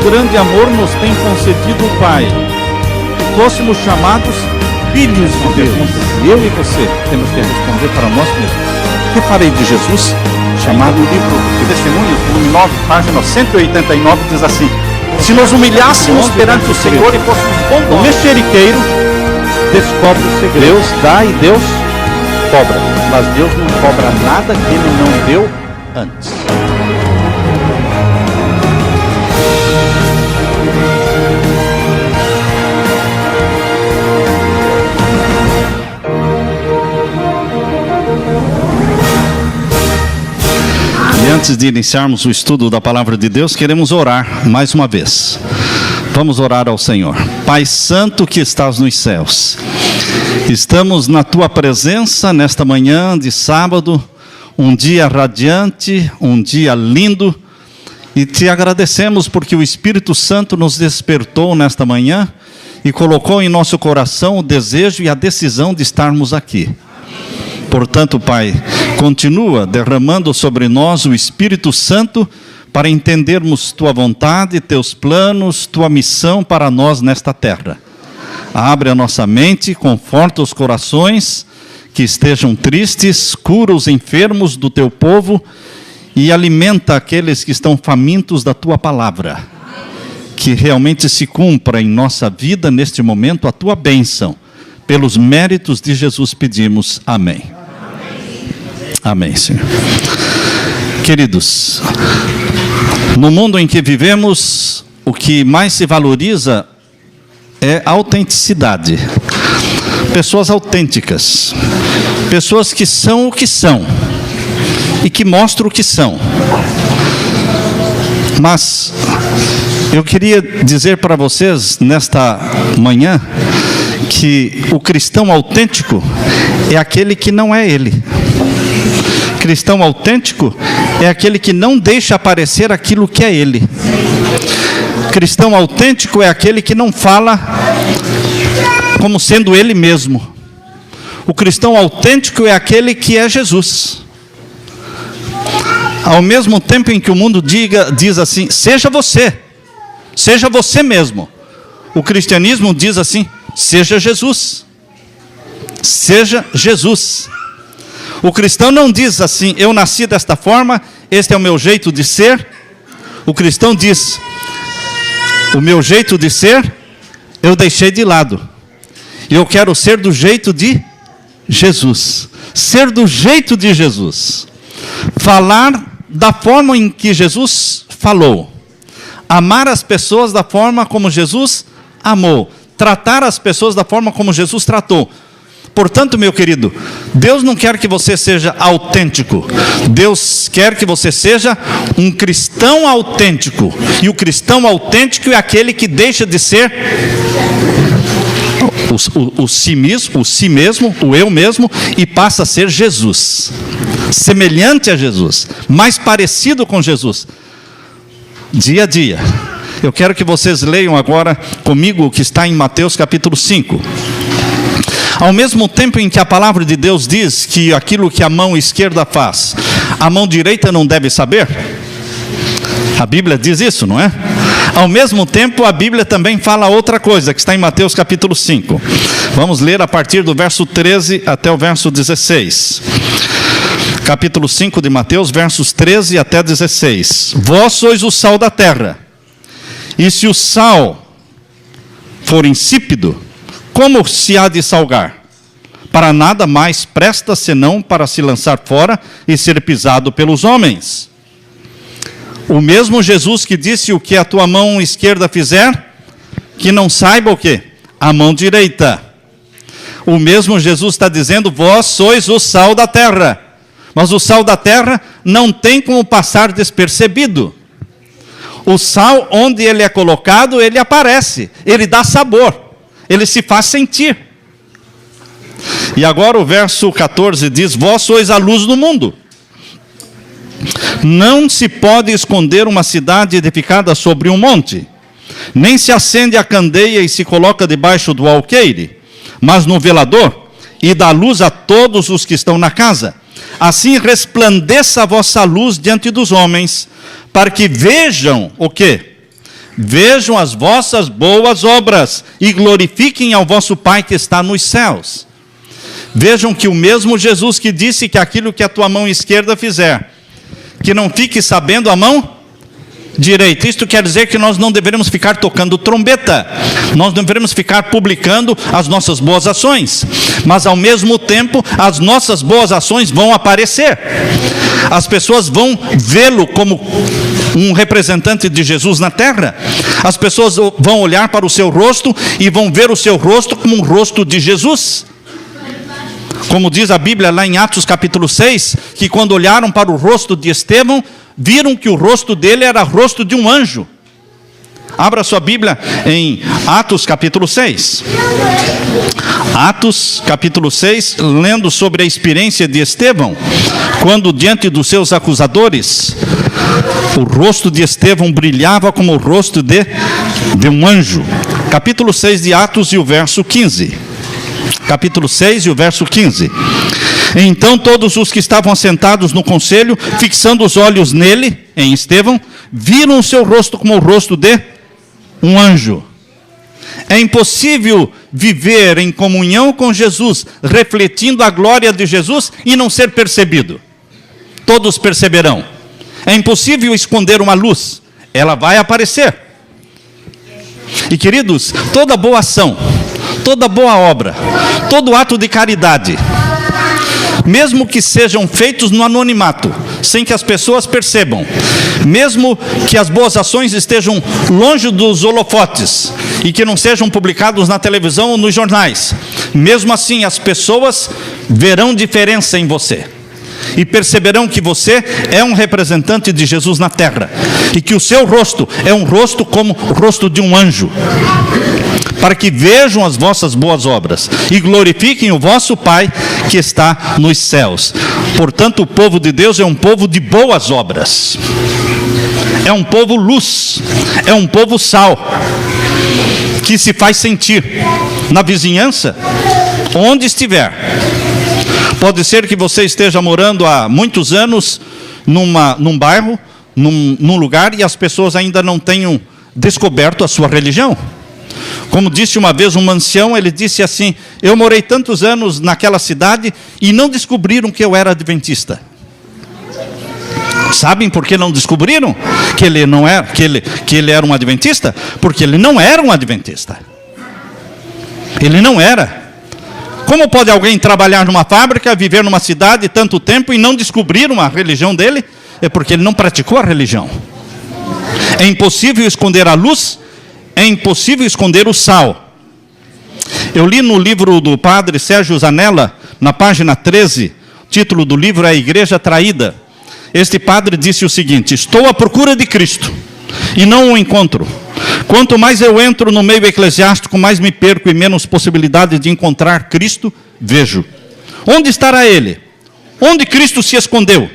grande amor nos tem concedido o Pai, que fôssemos chamados filhos de Deus. Eu e você temos que responder para nós mesmos. O que farei de Jesus? Chamado o livro de Testemunhos, volume 9, página 189, diz assim: se nos humilhássemos perante o Senhor e fôssemos bondosos, o mexeriqueiro descobre o segredo. Deus dá e Deus cobra, mas Deus não cobra nada que Ele não deu antes. E antes de iniciarmos o estudo da Palavra de Deus, queremos orar mais uma vez. Vamos orar ao Senhor. Pai Santo que estás nos céus, estamos na Tua presença nesta manhã de sábado, um dia radiante, um dia lindo, e Te agradecemos porque o Espírito Santo nos despertou nesta manhã e colocou em nosso coração o desejo e a decisão de estarmos aqui. Portanto, Pai, continua derramando sobre nós o Espírito Santo para entendermos Tua vontade, Teus planos, Tua missão para nós nesta terra. Abre a nossa mente, conforta os corações que estejam tristes, cura os enfermos do Teu povo e alimenta aqueles que estão famintos da Tua palavra. Que realmente se cumpra em nossa vida neste momento a Tua bênção. Pelos méritos de Jesus pedimos. Amém. Amém, Senhor. Queridos, no mundo em que vivemos, o que mais se valoriza é a autenticidade. Pessoas autênticas, pessoas que são o que são e que mostram o que são. Mas eu queria dizer para vocês nesta manhã que o cristão autêntico é aquele que não é ele. Cristão autêntico é aquele que não deixa aparecer aquilo que é ele. Cristão autêntico é aquele que não fala como sendo ele mesmo. O cristão autêntico é aquele que é Jesus. Ao mesmo tempo em que o mundo diz assim, seja você mesmo. O cristianismo diz assim, seja Jesus. Seja Jesus. O cristão não diz assim, eu nasci desta forma, este é o meu jeito de ser. O cristão diz, o meu jeito de ser, eu deixei de lado. E eu quero ser do jeito de Jesus. Ser do jeito de Jesus. Falar da forma em que Jesus falou. Amar as pessoas da forma como Jesus amou. Tratar as pessoas da forma como Jesus tratou. Portanto, meu querido, Deus não quer que você seja autêntico. Deus quer que você seja um cristão autêntico. E o cristão autêntico é aquele que deixa de ser o si mesmo, o eu mesmo, e passa a ser Jesus. Semelhante a Jesus, mais parecido com Jesus. Dia a dia. Eu quero que vocês leiam agora comigo o que está em Mateus capítulo 5. Ao mesmo tempo em que a palavra de Deus diz que aquilo que a mão esquerda faz, a mão direita não deve saber. A Bíblia diz isso, não é? Ao mesmo tempo, a Bíblia também fala outra coisa, que está em Mateus capítulo 5. Vamos ler a partir do verso 13 até o verso 16. Capítulo 5 de Mateus, versos 13 até 16. Vós sois o sal da terra. E se o sal for insípido, como se há de salgar? Para nada mais presta senão para se lançar fora e ser pisado pelos homens. O mesmo Jesus que disse, o que a tua mão esquerda fizer, que não saiba o quê? A mão direita. O mesmo Jesus está dizendo, vós sois o sal da terra. Mas o sal da terra não tem como passar despercebido. O sal, onde ele é colocado, ele aparece, ele dá sabor. Ele se faz sentir. E agora o verso 14 diz, vós sois a luz do mundo. Não se pode esconder uma cidade edificada sobre um monte, nem se acende a candeia e se coloca debaixo do alqueire, mas no velador, e dá luz a todos os que estão na casa. Assim resplandeça a vossa luz diante dos homens, para que vejam o quê? vejam as vossas boas obras e glorifiquem ao vosso Pai que está nos céus. Vejam que o mesmo Jesus que disse que aquilo que a tua mão esquerda fizer, que não fique sabendo a mão direita. Isto quer dizer que nós não deveremos ficar tocando trombeta, nós não devemos ficar publicando as nossas boas ações, mas ao mesmo tempo as nossas boas ações vão aparecer, as pessoas vão vê-lo como um representante de Jesus na terra, as pessoas vão olhar para o seu rosto e vão ver o seu rosto como um rosto de Jesus. Como diz a Bíblia lá em Atos capítulo 6, que quando olharam para o rosto de Estevão, viram que o rosto dele era o rosto de um anjo. Abra sua Bíblia em Atos capítulo 6. Atos capítulo 6, lendo sobre a experiência de Estevão, quando diante dos seus acusadores, o rosto de Estevão brilhava como o rosto de um anjo. Capítulo 6 de Atos e o verso 15. Capítulo 6 e o verso 15. Então todos os que estavam assentados no conselho, fixando os olhos nele, em Estevão, viram o seu rosto como o rosto de um anjo. É impossível viver em comunhão com Jesus, refletindo a glória de Jesus e não ser percebido. Todos perceberão. É impossível esconder uma luz, ela vai aparecer. E queridos, toda boa ação, toda boa obra, todo ato de caridade, mesmo que sejam feitos no anonimato, sem que as pessoas percebam, mesmo que as boas ações estejam longe dos holofotes e que não sejam publicados na televisão ou nos jornais, mesmo assim as pessoas verão diferença em você e perceberão que você é um representante de Jesus na terra e que o seu rosto é um rosto como o rosto de um anjo, para que vejam as vossas boas obras e glorifiquem o vosso Pai que está nos céus. Portanto, o povo de Deus é um povo de boas obras, é um povo luz, é um povo sal, que se faz sentir na vizinhança, onde estiver. Pode ser que você esteja morando há muitos anos num bairro, num lugar, e as pessoas ainda não tenham descoberto a sua religião. Como disse uma vez um ancião, ele disse assim: eu morei tantos anos naquela cidade e não descobriram que eu era adventista. Sabem por que não descobriram que ele não era, que ele era um adventista? Porque ele não era um adventista. Ele não era. Como pode alguém trabalhar numa fábrica, viver numa cidade tanto tempo e não descobrir uma religião dele? É porque ele não praticou a religião. É impossível esconder a luz, é impossível esconder o sal. Eu li no livro do padre Sérgio Zanella, na página 13, o título do livro é A Igreja Traída. Este padre disse o seguinte: estou à procura de Cristo e não o encontro. Quanto mais eu entro no meio eclesiástico, mais me perco e menos possibilidade de encontrar Cristo vejo. Onde estará Ele? Onde Cristo se escondeu?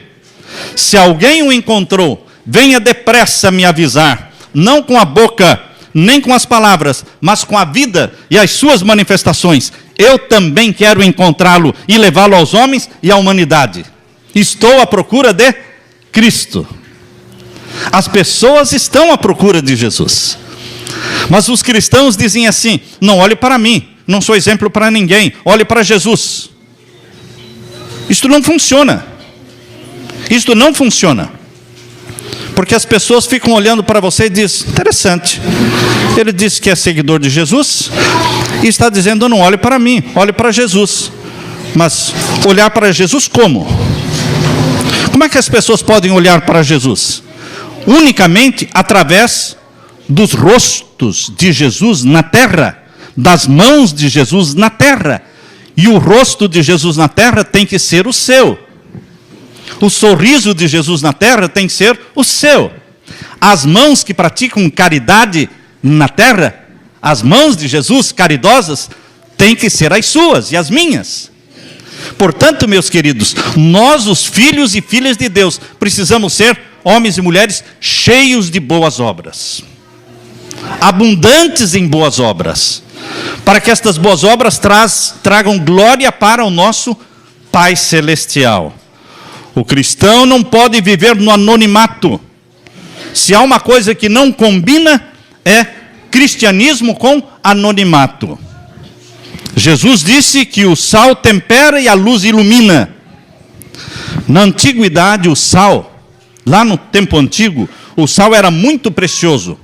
Se alguém o encontrou, venha depressa me avisar, não com a boca, nem com as palavras, mas com a vida e as suas manifestações. Eu também quero encontrá-lo e levá-lo aos homens e à humanidade. Estou à procura de Cristo. As pessoas estão à procura de Jesus. Mas os cristãos dizem assim: não olhe para mim, não sou exemplo para ninguém, olhe para Jesus. Isto não funciona. Isto não funciona. Porque as pessoas ficam olhando para você e dizem: interessante, ele disse que é seguidor de Jesus e está dizendo: não olhe para mim, olhe para Jesus. Mas olhar para Jesus como? Como é que as pessoas podem olhar para Jesus? Unicamente através dos rostos de Jesus na terra, das mãos de Jesus na terra. E o rosto de Jesus na terra tem que ser o seu. O sorriso de Jesus na terra tem que ser o seu. As mãos que praticam caridade na terra, as mãos de Jesus caridosas, têm que ser as suas e as minhas. Portanto, meus queridos, nós, os filhos e filhas de Deus, precisamos ser homens e mulheres cheios de boas obras, abundantes em boas obras, para que estas boas obras tragam glória para o nosso Pai Celestial. O cristão não pode viver no anonimato. Se há uma coisa que não combina, é cristianismo com anonimato. Jesus disse que o sal tempera e a luz ilumina. Na antiguidade, o sal, lá no tempo antigo, o sal era muito precioso.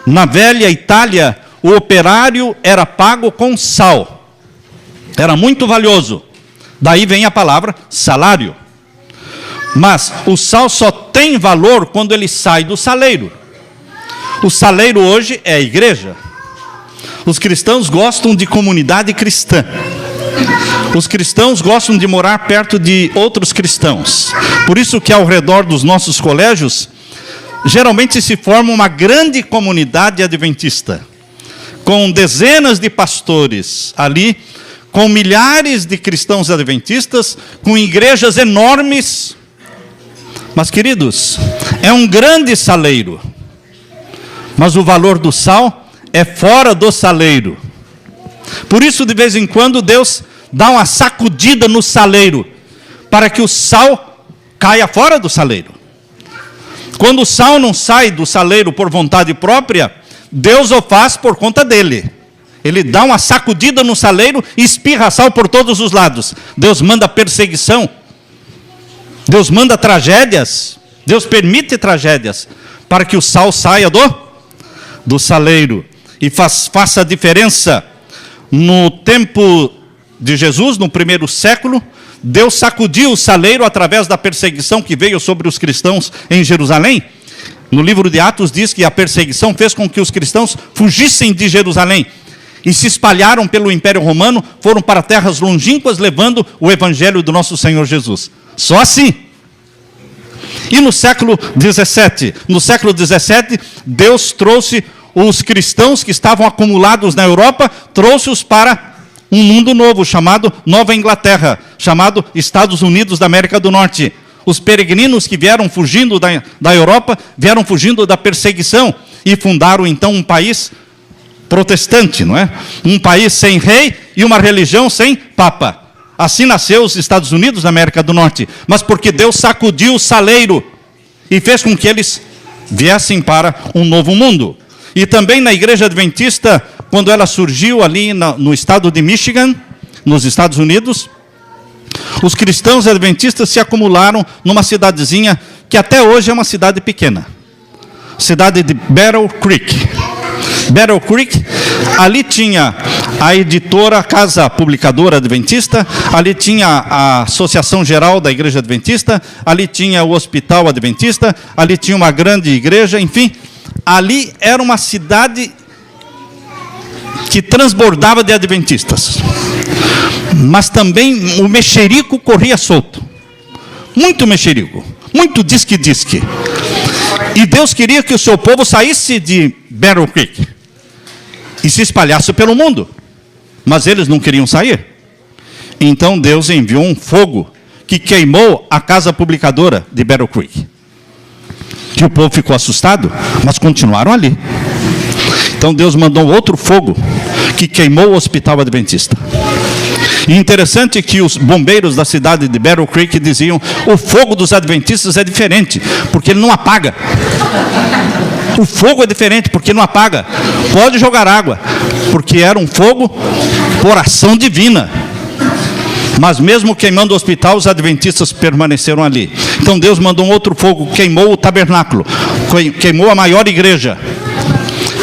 Na velha Itália, o operário era pago com sal. Era muito valioso. Daí vem a palavra salário. Mas o sal só tem valor quando ele sai do saleiro. O saleiro hoje é a igreja. Os cristãos gostam de comunidade cristã. Os cristãos gostam de morar perto de outros cristãos. Por isso que ao redor dos nossos colégios, geralmente se forma uma grande comunidade adventista, com dezenas de pastores ali, com milhares de cristãos adventistas, com igrejas enormes. Mas, queridos, é um grande saleiro. Mas o valor do sal é fora do saleiro. Por isso, de vez em quando, Deus dá uma sacudida no saleiro, para que o sal caia fora do saleiro. Quando o sal não sai do saleiro por vontade própria, Deus o faz por conta dele. Ele dá uma sacudida no saleiro e espirra sal por todos os lados. Deus manda perseguição. Deus manda tragédias. Deus permite tragédias para que o sal saia do saleiro e faça a diferença. No tempo de Jesus, no primeiro século, Deus sacudiu o saleiro através da perseguição que veio sobre os cristãos em Jerusalém. No livro de Atos diz que a perseguição fez com que os cristãos fugissem de Jerusalém e se espalharam pelo Império Romano, foram para terras longínquas levando o evangelho do nosso Senhor Jesus. Só assim. E no século 17, Deus trouxe os cristãos que estavam acumulados na Europa, trouxe-os para um mundo novo, chamado Nova Inglaterra, chamado Estados Unidos da América do Norte. Os peregrinos que vieram fugindo da Europa, vieram fugindo da perseguição e fundaram então um país protestante, não é? Um país sem rei e uma religião sem papa. Assim nasceu os Estados Unidos da América do Norte, mas porque Deus sacudiu o saleiro e fez com que eles viessem para um novo mundo. E também na igreja adventista, quando ela surgiu ali no estado de Michigan, nos Estados Unidos, os cristãos adventistas se acumularam numa cidadezinha que até hoje é uma cidade pequena. Cidade de Battle Creek. Battle Creek, ali tinha a editora, a Casa Publicadora Adventista, ali tinha a Associação Geral da Igreja Adventista, ali tinha o Hospital Adventista, ali tinha uma grande igreja, enfim, ali era uma cidade que transbordava de adventistas. Mas também o mexerico corria solto. Muito mexerico, muito disque-disque. E Deus queria que o seu povo saísse de Battle Creek e se espalhasse pelo mundo. Mas eles não queriam sair. Então Deus enviou um fogo que queimou a Casa Publicadora de Battle Creek. Que o povo ficou assustado, mas continuaram ali. Então Deus mandou outro fogo que queimou o Hospital Adventista. E interessante que os bombeiros da cidade de Battle Creek diziam: o fogo dos adventistas é diferente, porque ele não apaga. O fogo é diferente, porque não apaga. Pode jogar água, porque era um fogo por ação divina. Mas mesmo queimando o hospital, os adventistas permaneceram ali. Então Deus mandou um outro fogo, queimou o tabernáculo, queimou a maior igreja.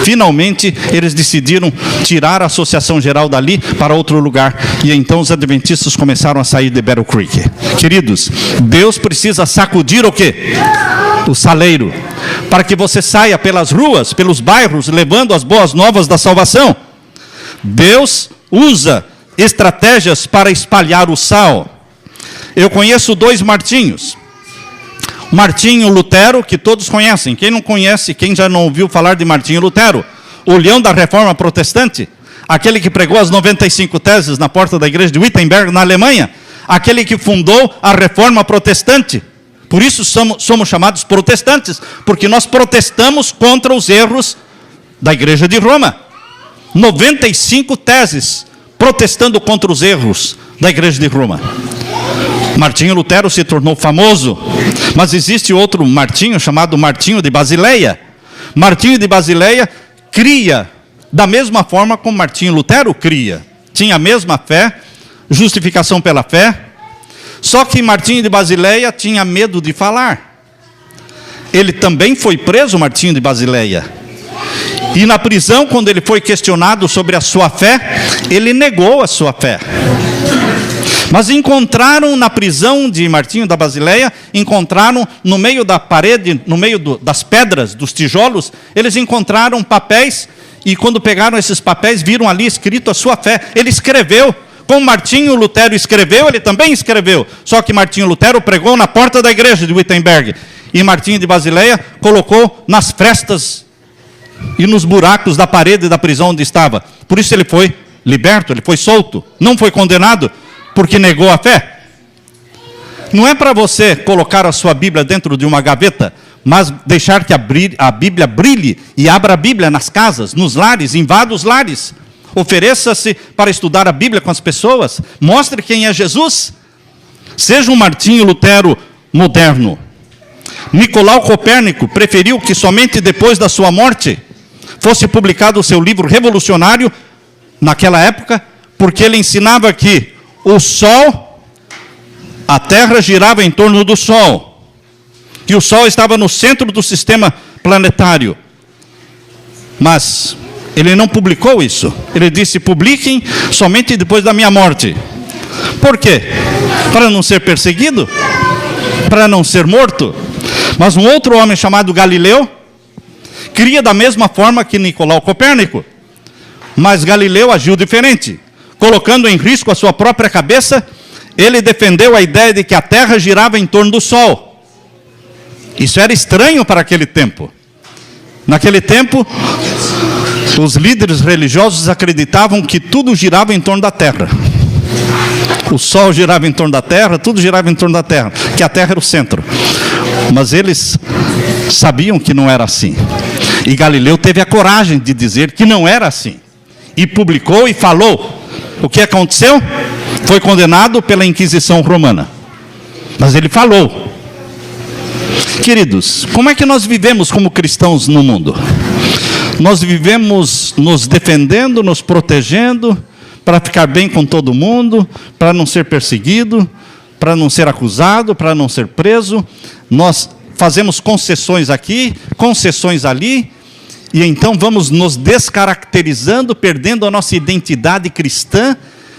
Finalmente, eles decidiram tirar a Associação Geral dali para outro lugar. E então os adventistas começaram a sair de Battle Creek. Queridos, Deus precisa sacudir o quê? O saleiro. Para que você saia pelas ruas, pelos bairros, levando as boas novas da salvação. Deus usa estratégias para espalhar o sal. Eu conheço dois Martinhos. Martinho Lutero, que todos conhecem. Quem não conhece, quem já não ouviu falar de Martinho Lutero? O leão da Reforma Protestante, aquele que pregou as 95 teses na porta da igreja de Wittenberg, na Alemanha, aquele que fundou a Reforma Protestante. Por isso somos chamados protestantes, porque nós protestamos contra os erros da igreja de Roma. 95 teses protestando contra os erros da igreja de Roma. Martinho Lutero se tornou famoso, mas existe outro Martinho chamado Martinho de Basileia. Martinho de Basileia cria da mesma forma como Martinho Lutero cria. Tinha a mesma fé, justificação pela fé. Só que Martinho de Basileia tinha medo de falar. Ele também foi preso, Martinho de Basileia. E na prisão, quando ele foi questionado sobre a sua fé, ele negou a sua fé. Mas encontraram na prisão de Martinho da Basileia, encontraram no meio da parede, no meio das pedras, dos tijolos, eles encontraram papéis, e quando pegaram esses papéis, viram ali escrito a sua fé. Ele escreveu, como Martinho Lutero escreveu, ele também escreveu. Só que Martinho Lutero pregou na porta da igreja de Wittenberg, e Martinho de Basileia colocou nas frestas e nos buracos da parede da prisão onde estava. Por isso ele foi liberto, ele foi solto, não foi condenado, porque negou a fé. Não é para você colocar a sua Bíblia dentro de uma gaveta, mas deixar que a Bíblia brilhe, e abra a Bíblia nas casas, nos lares, invada os lares. Ofereça-se para estudar a Bíblia com as pessoas, mostre quem é Jesus. Seja um Martinho Lutero moderno. Nicolau Copérnico preferiu que somente depois da sua morte fosse publicado o seu livro revolucionário, naquela época, porque ele ensinava que o Sol, a Terra girava em torno do Sol, que o Sol estava no centro do sistema planetário. Mas ele não publicou isso. Ele disse: publiquem somente depois da minha morte. Por quê? Para não ser perseguido? Para não ser morto? Mas um outro homem chamado Galileu cria da mesma forma que Nicolau Copérnico. Mas Galileu agiu diferente. Colocando em risco a sua própria cabeça, ele defendeu a ideia de que a Terra girava em torno do Sol. Isso era estranho para aquele tempo. Naquele tempo, os líderes religiosos acreditavam que tudo girava em torno da Terra. O Sol girava em torno da Terra, tudo girava em torno da Terra, que a Terra era o centro. Mas eles sabiam que não era assim. E Galileu teve a coragem de dizer que não era assim. E publicou e falou. O que aconteceu? Foi condenado pela Inquisição Romana. Mas ele falou. Queridos, como é que nós vivemos como cristãos no mundo? Nós vivemos nos defendendo, nos protegendo, para ficar bem com todo mundo, para não ser perseguido, para não ser acusado, para não ser preso. Nós fazemos concessões aqui, concessões ali, e então vamos nos descaracterizando, perdendo a nossa identidade cristã,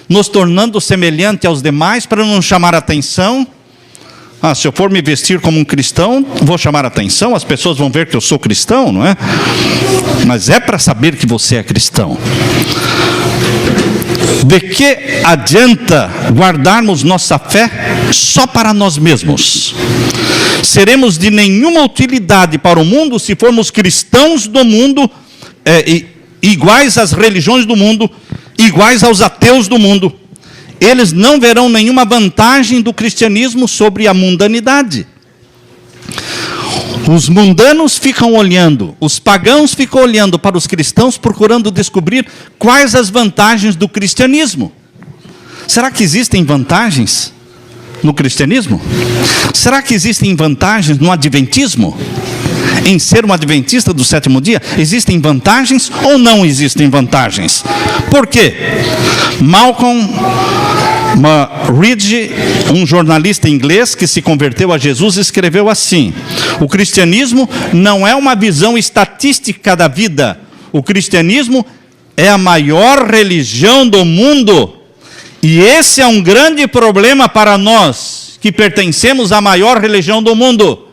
nos tornando semelhante aos demais para não chamar atenção. Se eu for me vestir como um cristão, vou chamar atenção, as pessoas vão ver que eu sou cristão, não é? Mas é para saber que você é cristão. De que adianta guardarmos nossa fé só para nós mesmos? Seremos de nenhuma utilidade para o mundo se formos cristãos do mundo, iguais às religiões do mundo, iguais aos ateus do mundo. Eles não verão nenhuma vantagem do cristianismo sobre a mundanidade. Os mundanos ficam olhando, os pagãos ficam olhando para os cristãos, procurando descobrir quais as vantagens do cristianismo. Será que existem vantagens no cristianismo? Será que existem vantagens no adventismo? Em ser um adventista do sétimo dia, existem vantagens ou não existem vantagens? Por quê? Malcolm Reed, um jornalista inglês que se converteu a Jesus, escreveu assim: o cristianismo não é uma visão estatística da vida. O cristianismo é a maior religião do mundo. E esse é um grande problema para nós, que pertencemos à maior religião do mundo.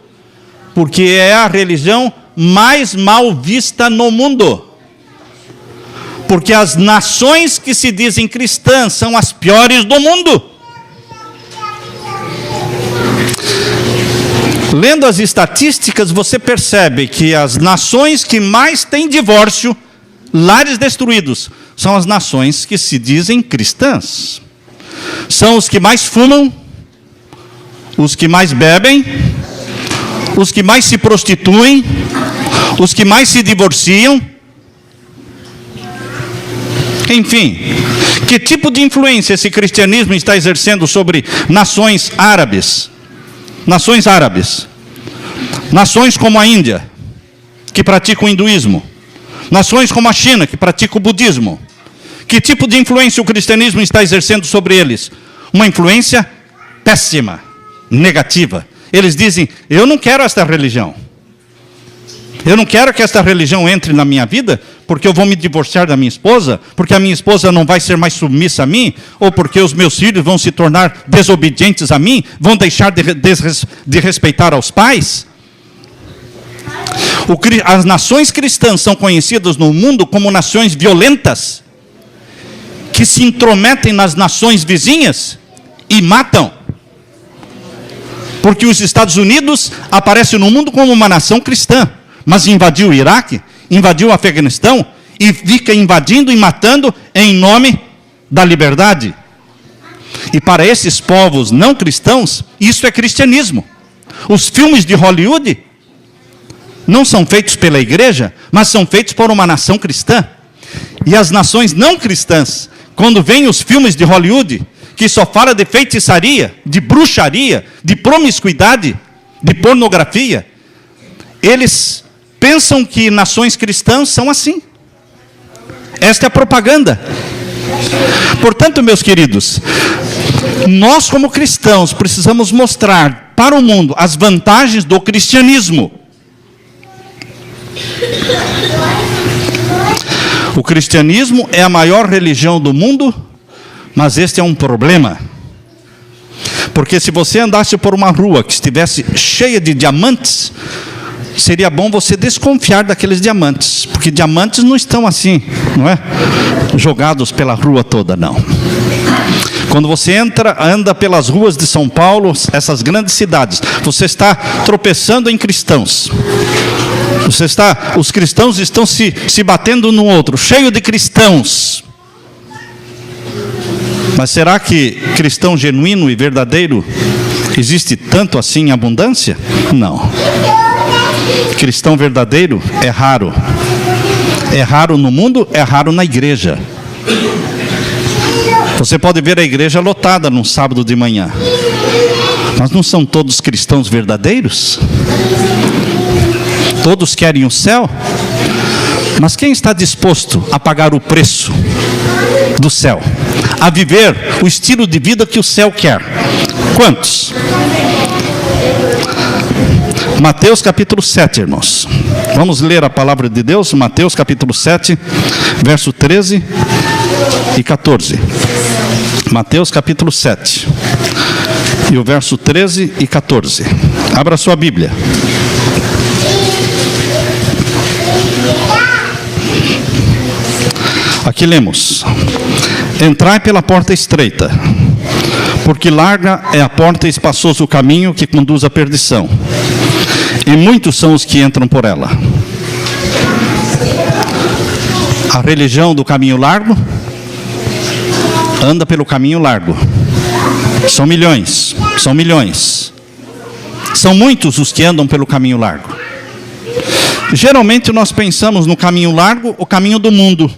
Porque é a religião mais mal vista no mundo. Porque as nações que se dizem cristãs são as piores do mundo. Lendo as estatísticas, você percebe que as nações que mais têm divórcio, lares destruídos, são as nações que se dizem cristãs. São os que mais fumam, os que mais bebem, os que mais se prostituem, os que mais se divorciam. Enfim, que tipo de influência esse cristianismo está exercendo sobre nações árabes? Nações árabes. Nações como a Índia, que praticam o hinduísmo. Nações como a China, que pratica o budismo. Que tipo de influência o cristianismo está exercendo sobre eles? Uma influência péssima, negativa. Eles dizem, eu não quero esta religião. Eu não quero que esta religião entre na minha vida, porque eu vou me divorciar da minha esposa, porque a minha esposa não vai ser mais submissa a mim, ou porque os meus filhos vão se tornar desobedientes a mim, vão deixar de respeitar aos pais. As nações cristãs são conhecidas no mundo como nações violentas, que se intrometem nas nações vizinhas e matam. Porque os Estados Unidos aparecem no mundo como uma nação cristã, mas invadiu o Iraque, invadiu o Afeganistão e fica invadindo e matando em nome da liberdade. E para esses povos não cristãos, isso é cristianismo. Os filmes de Hollywood não são feitos pela igreja, mas são feitos por uma nação cristã. E as nações não cristãs, quando veem os filmes de Hollywood, que só fala de feitiçaria, de bruxaria, de promiscuidade, de pornografia, eles pensam que nações cristãs são assim. Esta é a propaganda. Portanto, meus queridos, nós como cristãos precisamos mostrar para o mundo as vantagens do cristianismo. O cristianismo é a maior religião do mundo, mas este é um problema. Porque se você andasse por uma rua que estivesse cheia de diamantes, seria bom você desconfiar daqueles diamantes, porque diamantes não estão assim, não é? Jogados pela rua toda, não. Quando você anda pelas ruas de São Paulo, essas grandes cidades, você está tropeçando em cristãos. Os cristãos estão se batendo no outro, cheio de cristãos. Mas será que cristão genuíno e verdadeiro existe tanto assim em abundância? Não. Cristão verdadeiro é raro. É raro no mundo, é raro na igreja. Você pode ver a igreja lotada num sábado de manhã. Mas não são todos cristãos verdadeiros? Todos querem o céu? Mas quem está disposto a pagar o preço do céu? A viver o estilo de vida que o céu quer? Quantos? Mateus capítulo 7, irmãos. Vamos ler a palavra de Deus, Mateus capítulo 7, verso 13 e 14. Mateus capítulo 7, e o verso 13 e 14. Abra sua Bíblia. Aqui lemos: entrai pela porta estreita, porque larga é a porta e espaçoso o caminho que conduz à perdição, e muitos são os que entram por ela. A religião do caminho largo anda pelo caminho largo. São milhões, são milhões. São muitos os que andam pelo caminho largo. Geralmente nós pensamos no caminho largo, o caminho do mundo.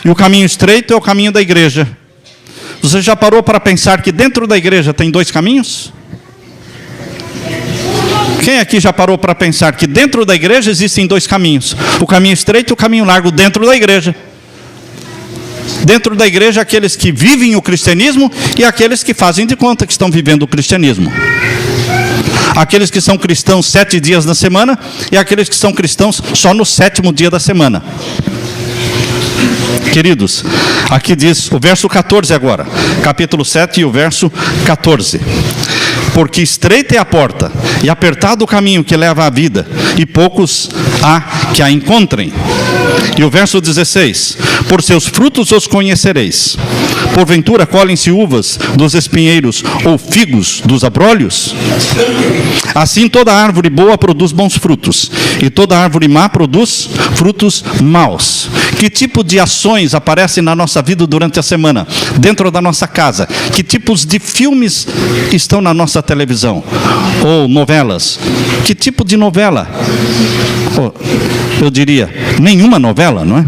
E o caminho estreito é o caminho da igreja. Você já parou para pensar que dentro da igreja tem dois caminhos? Quem aqui já parou para pensar que dentro da igreja existem dois caminhos? O caminho estreito e o caminho largo dentro da igreja. Dentro da igreja, aqueles que vivem o cristianismo e aqueles que fazem de conta que estão vivendo o cristianismo. Aqueles que são cristãos 7 dias na semana e aqueles que são cristãos só no 7º dia da semana. Queridos, aqui diz o verso 14 agora, capítulo 7 e o verso 14. Porque estreita é a porta e apertado o caminho que leva à vida, e poucos há que a encontrem. E o verso 16: por seus frutos os conhecereis. Porventura colhem-se uvas dos espinheiros ou figos dos abrolhos? Assim toda árvore boa produz bons frutos, e toda árvore má produz frutos maus. Que tipo de ações aparecem na nossa vida durante a semana, dentro da nossa casa? Que tipos de filmes estão na nossa televisão? Ou novelas? Que tipo de novela? Eu diria, nenhuma novela, não é?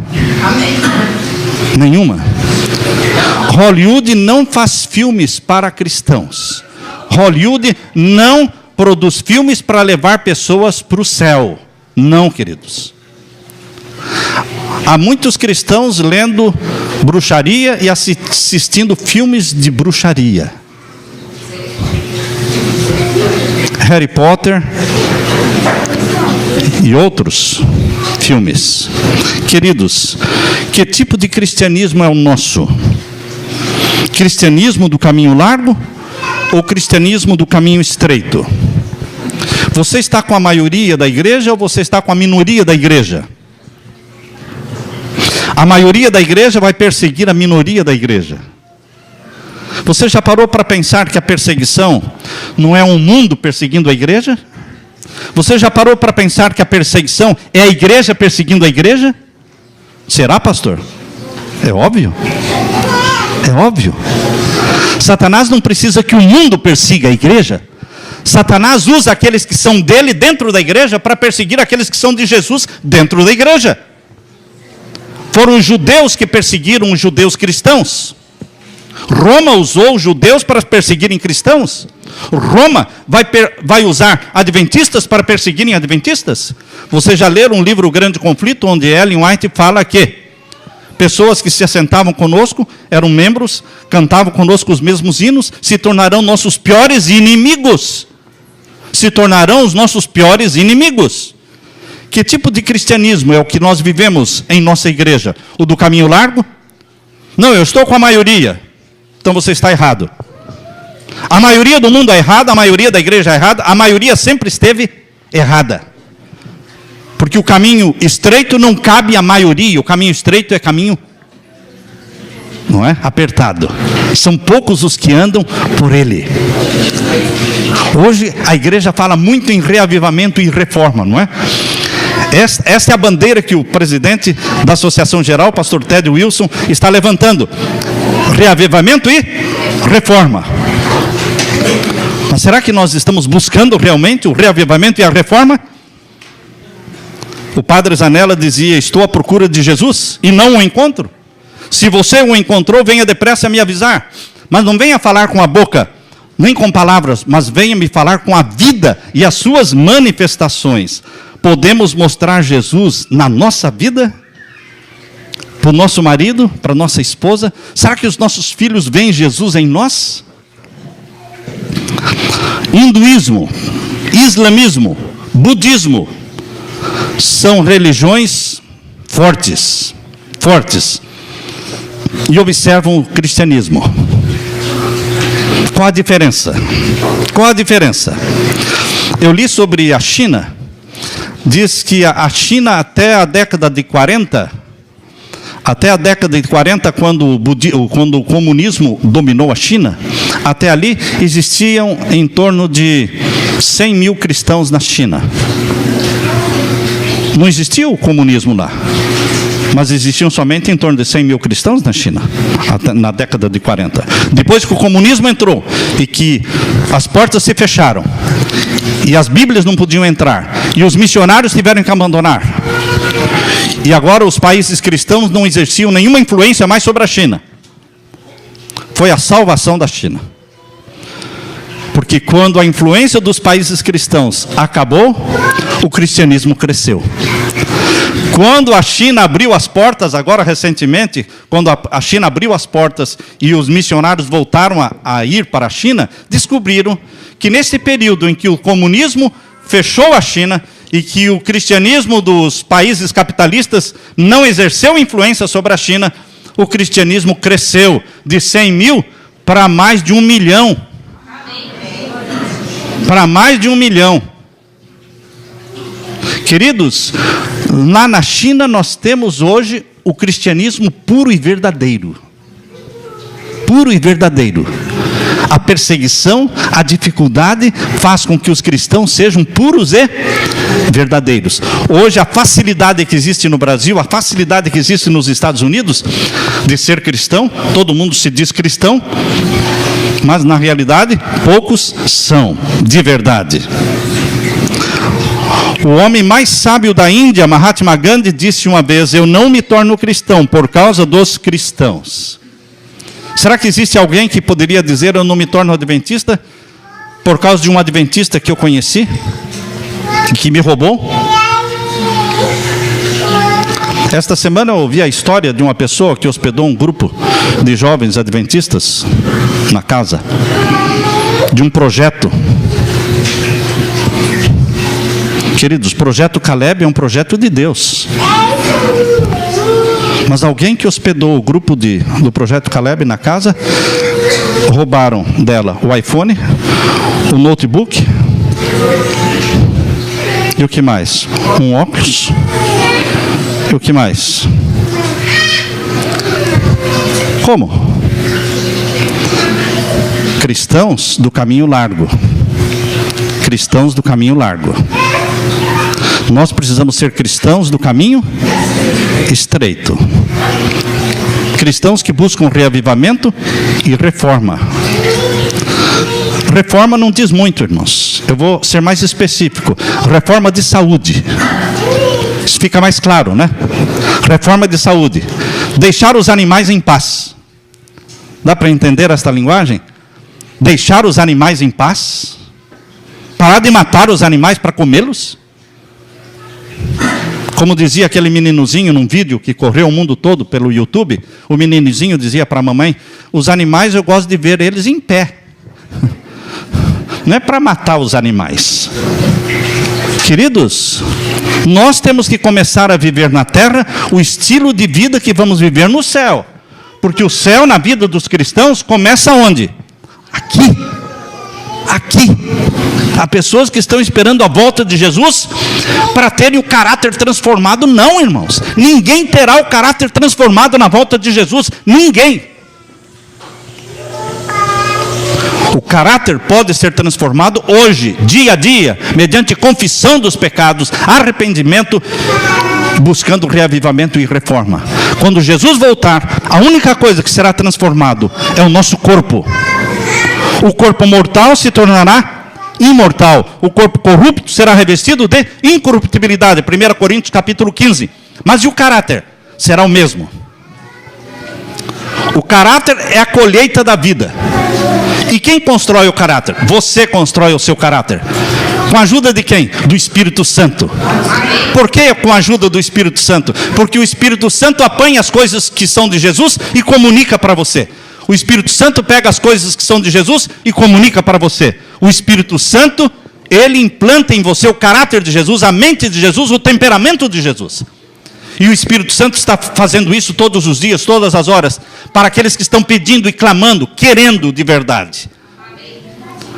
Nenhuma. Hollywood não faz filmes para cristãos. Hollywood não produz filmes para levar pessoas para o céu. Não, queridos. há muitos cristãos lendo bruxaria e assistindo filmes de bruxaria. Harry Potter e outros filmes. Queridos, que tipo de cristianismo é o nosso? Cristianismo do caminho largo ou cristianismo do caminho estreito? Você está com a maioria da igreja ou você está com a minoria da igreja? A maioria da igreja vai perseguir a minoria da igreja. Você já parou para pensar que a perseguição não é um mundo perseguindo a igreja? Você já parou para pensar que a perseguição é a igreja perseguindo a igreja? Será, pastor? É óbvio. É óbvio. Satanás não precisa que o mundo persiga a igreja. Satanás usa aqueles que são dele dentro da igreja para perseguir aqueles que são de Jesus dentro da igreja. Foram os judeus que perseguiram os judeus cristãos. Roma usou os judeus para perseguirem cristãos. Roma vai usar adventistas para perseguirem adventistas. Vocês já leram um livro, O Grande Conflito, onde Ellen White fala que pessoas que se assentavam conosco, eram membros, cantavam conosco os mesmos hinos, se tornarão nossos piores inimigos. Se tornarão os nossos piores inimigos. Que tipo de cristianismo é o que nós vivemos em nossa igreja? O do caminho largo? Não, eu estou com a maioria. Então você está errado. A maioria do mundo é errada, a maioria da igreja é errada, a maioria sempre esteve errada. Porque o caminho estreito não cabe à maioria, o caminho estreito é caminho, não é? Apertado. São poucos os que andam por ele. Hoje a igreja fala muito em reavivamento e reforma, não é? Essa é a bandeira que o presidente da Associação Geral, pastor Ted Wilson, está levantando. Reavivamento e reforma. Mas será que nós estamos buscando realmente o reavivamento e a reforma? O padre Zanella dizia, estou à procura de Jesus e não o encontro. Se você o encontrou, venha depressa me avisar. Mas não venha falar com a boca, nem com palavras, mas venha me falar com a vida e as suas manifestações. Podemos mostrar Jesus na nossa vida? Para o nosso marido, para a nossa esposa? Será que os nossos filhos veem Jesus em nós? Hinduísmo, islamismo, budismo são religiões fortes e observam o cristianismo. Qual a diferença? Qual a diferença? Eu li sobre a China. Diz que a China até a década de 40, quando o comunismo dominou a China, até ali existiam em torno de 100 mil cristãos na China. Não existia o comunismo lá, mas existiam somente em torno de 100 mil cristãos na China, na década de 40. Depois que o comunismo entrou e que as portas se fecharam, e as Bíblias não podiam entrar, e os missionários tiveram que abandonar, e agora os países cristãos não exerciam nenhuma influência mais sobre a China. Foi a salvação da China. Porque quando a influência dos países cristãos acabou, o cristianismo cresceu. Quando a China abriu as portas, agora recentemente, quando a China abriu as portas e os missionários voltaram a ir para a China, descobriram que nesse período em que o comunismo fechou a China e que o cristianismo dos países capitalistas não exerceu influência sobre a China, o cristianismo cresceu de 100 mil para mais de 1 milhão. Para mais de 1 milhão. Queridos, lá na China nós temos hoje o cristianismo puro e verdadeiro. Puro e verdadeiro. A perseguição, a dificuldade faz com que os cristãos sejam puros e verdadeiros. Hoje a facilidade que existe no Brasil, a facilidade que existe nos Estados Unidos de ser cristão, todo mundo se diz cristão, mas na realidade poucos são de verdade. O homem mais sábio da Índia, Mahatma Gandhi, disse uma vez: eu não me torno cristão por causa dos cristãos. Será que existe alguém que poderia dizer: eu não me torno adventista por causa de um adventista que eu conheci, que me roubou? Esta semana eu ouvi a história de uma pessoa que hospedou um grupo de jovens adventistas na casa, de um projeto. Queridos, o projeto Caleb é um projeto de Deus. Mas alguém que hospedou o grupo do projeto Caleb na casa, roubaram dela o iPhone, o notebook, e o que mais? Um óculos, e o que mais? Como? Cristãos do caminho largo. Cristãos do caminho largo. Nós precisamos ser cristãos do caminho estreito. Cristãos que buscam reavivamento e reforma. Reforma não diz muito, irmãos. Eu vou ser mais específico. Reforma de saúde. Isso fica mais claro, né? Reforma de saúde. Deixar os animais em paz. Dá para entender esta linguagem? Deixar os animais em paz? Parar de matar os animais para comê-los? Como dizia aquele meninozinho num vídeo que correu o mundo todo pelo YouTube, o meninozinho dizia para a mamãe: os animais eu gosto de ver eles em pé. Não é para matar os animais. Queridos, nós temos que começar a viver na terra o estilo de vida que vamos viver no céu. Porque o céu na vida dos cristãos começa onde? Aqui. Aqui. Há pessoas que estão esperando a volta de Jesus para terem o caráter transformado. Não, irmãos. Ninguém terá o caráter transformado na volta de Jesus. Ninguém. O caráter pode ser transformado hoje, dia a dia, mediante confissão dos pecados, arrependimento, buscando reavivamento e reforma. Quando Jesus voltar, a única coisa que será transformado é o nosso corpo. O corpo mortal se tornará imortal. O corpo corrupto será revestido de incorruptibilidade. 1 Coríntios capítulo 15. Mas e o caráter? Será o mesmo. O caráter é a colheita da vida. E quem constrói o caráter? Você constrói o seu caráter. Com a ajuda de quem? Do Espírito Santo. Por que com a ajuda do Espírito Santo? Porque o Espírito Santo apanha as coisas que são de Jesus e comunica para você. O Espírito Santo pega as coisas que são de Jesus e comunica para você. O Espírito Santo, ele implanta em você o caráter de Jesus, a mente de Jesus, o temperamento de Jesus. E o Espírito Santo está fazendo isso todos os dias, todas as horas, para aqueles que estão pedindo e clamando, querendo de verdade.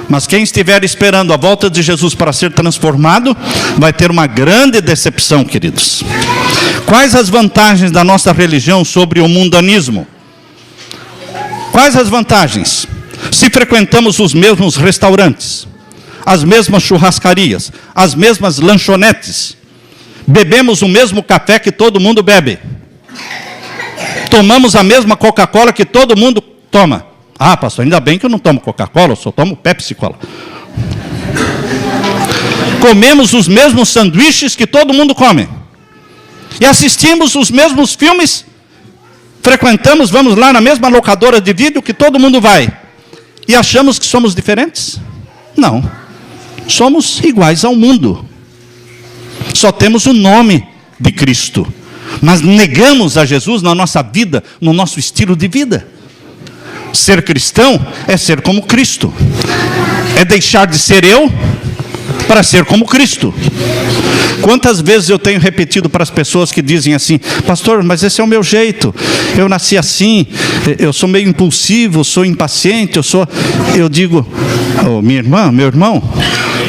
Mas quem estiver esperando a volta de Jesus para ser transformado, vai ter uma grande decepção, queridos. Quais as vantagens da nossa religião sobre o mundanismo? Quais as vantagens? Se frequentamos os mesmos restaurantes, as mesmas churrascarias, as mesmas lanchonetes, bebemos o mesmo café que todo mundo bebe, tomamos a mesma Coca-Cola que todo mundo toma. Ah, pastor, ainda bem que eu não tomo Coca-Cola, eu só tomo Pepsi-Cola. Comemos os mesmos sanduíches que todo mundo come. E assistimos os mesmos filmes, frequentamos, vamos lá na mesma locadora de vídeo que todo mundo vai. E achamos que somos diferentes? Não. Somos iguais ao mundo. Só temos o nome de Cristo. Mas negamos a Jesus na nossa vida, no nosso estilo de vida. Ser cristão é ser como Cristo. É deixar de ser eu para ser como Cristo. Quantas vezes eu tenho repetido para as pessoas que dizem assim: pastor, mas esse é o meu jeito, eu nasci assim, eu sou meio impulsivo, sou impaciente, eu digo: oh, minha irmã, meu irmão,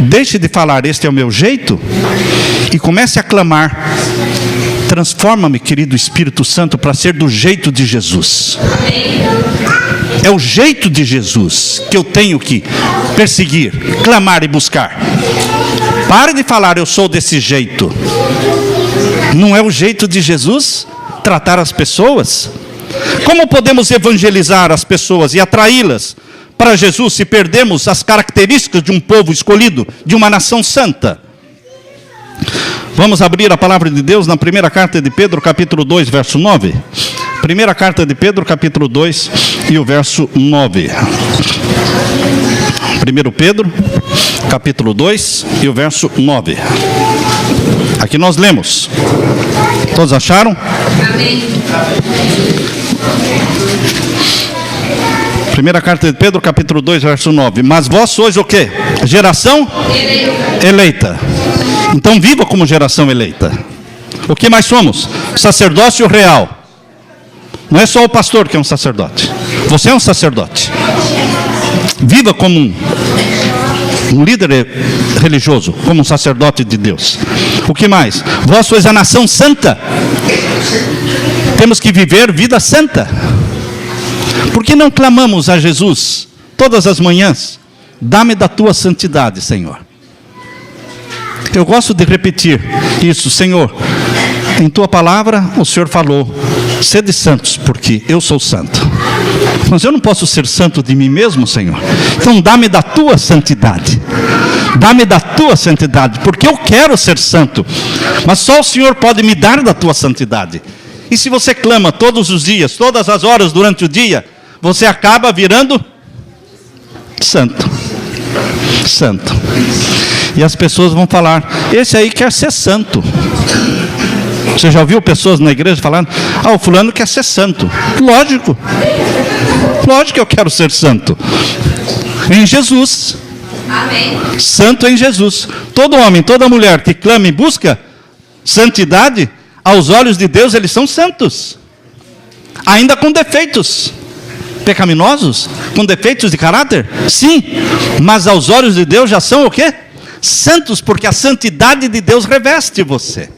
deixe de falar este é o meu jeito e comece a clamar: transforma-me, querido Espírito Santo, para ser do jeito de Jesus. É o jeito de Jesus que eu tenho que perseguir, clamar e buscar. Pare de falar eu sou desse jeito. Não é o jeito de Jesus tratar as pessoas? Como podemos evangelizar as pessoas e atraí-las para Jesus se perdemos as características de um povo escolhido, de uma nação santa? Vamos abrir a palavra de Deus na primeira carta de Pedro, capítulo 2, verso 9. Primeira carta de Pedro, capítulo 2 e o verso 9. 1 Pedro, capítulo 2 e o verso 9. Aqui nós lemos. Todos acharam? Amém. Primeira carta de Pedro, capítulo 2, verso 9. Mas vós sois o quê? Geração eleita. Então viva como geração eleita. O que mais somos? Sacerdócio real. Não é só o pastor que é um sacerdote. Você é um sacerdote. Viva como um líder religioso, como um sacerdote de Deus. O que mais? Vós sois a nação santa. Temos que viver vida santa. Por que não clamamos a Jesus todas as manhãs? Dá-me da tua santidade, Senhor. Eu gosto de repetir isso, Senhor. Em tua palavra o Senhor falou: sede santos, porque eu sou santo. Mas eu não posso ser santo de mim mesmo, Senhor. Então dá-me da tua santidade. Dá-me da tua santidade, porque eu quero ser santo. Mas só o Senhor pode me dar da tua santidade. E se você clama todos os dias, todas as horas durante o dia, você acaba virando santo. Santo. E as pessoas vão falar: esse aí quer ser santo. Você já ouviu pessoas na igreja falando: o fulano quer ser santo. Lógico. Lógico que eu quero ser santo. Em Jesus. Amém. Santo em Jesus. Todo homem, toda mulher que clama e busca santidade, aos olhos de Deus eles são santos. Ainda com defeitos. Pecaminosos? Com defeitos de caráter? Sim. Mas aos olhos de Deus já são o quê? Santos, porque a santidade de Deus reveste você.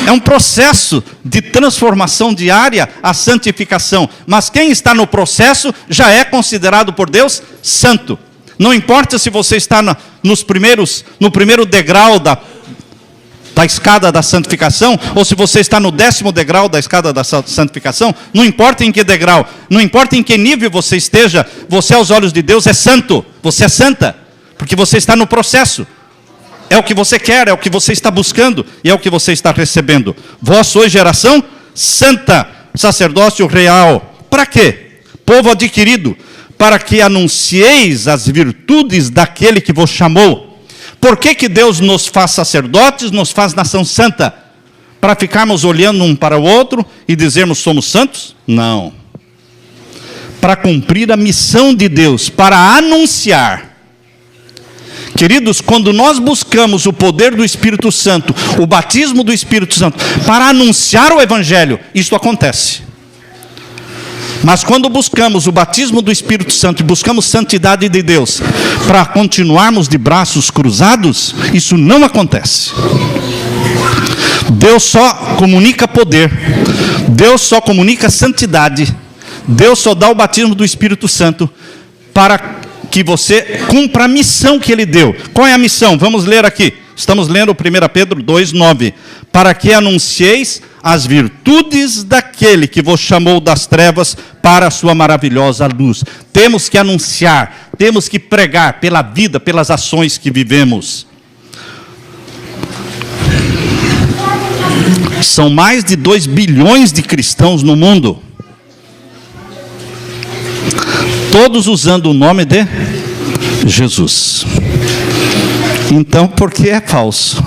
É um processo de transformação diária, a santificação. Mas quem está no processo já é considerado por Deus santo. Não importa se você está no primeiro degrau da escada da santificação, ou se você está no 10º degrau da escada da santificação. Não importa em que degrau, não importa em que nível você esteja, você aos olhos de Deus é santo. Você é santa, porque você está no processo. É o que você quer, é o que você está buscando, e é o que você está recebendo. Vós sois geração santa, sacerdócio real. Para quê? Povo adquirido, para que anuncieis as virtudes daquele que vos chamou. Por que Deus nos faz sacerdotes, nos faz nação santa? Para ficarmos olhando um para o outro e dizermos somos santos? Não. Para cumprir a missão de Deus, para anunciar. Queridos, quando nós buscamos o poder do Espírito Santo, o batismo do Espírito Santo, para anunciar o Evangelho, isso acontece. Mas quando buscamos o batismo do Espírito Santo e buscamos santidade de Deus, para continuarmos de braços cruzados, isso não acontece. Deus só comunica poder, Deus só comunica santidade, Deus só dá o batismo do Espírito Santo para que você cumpra a missão que Ele deu. Qual é a missão? Vamos ler aqui. Estamos lendo 1 Pedro 2,9. Para que anuncieis as virtudes daquele que vos chamou das trevas para a sua maravilhosa luz. Temos que anunciar, temos que pregar pela vida, pelas ações que vivemos. São mais de 2 bilhões de cristãos no mundo. Todos usando o nome de Jesus. Então, por que é falso?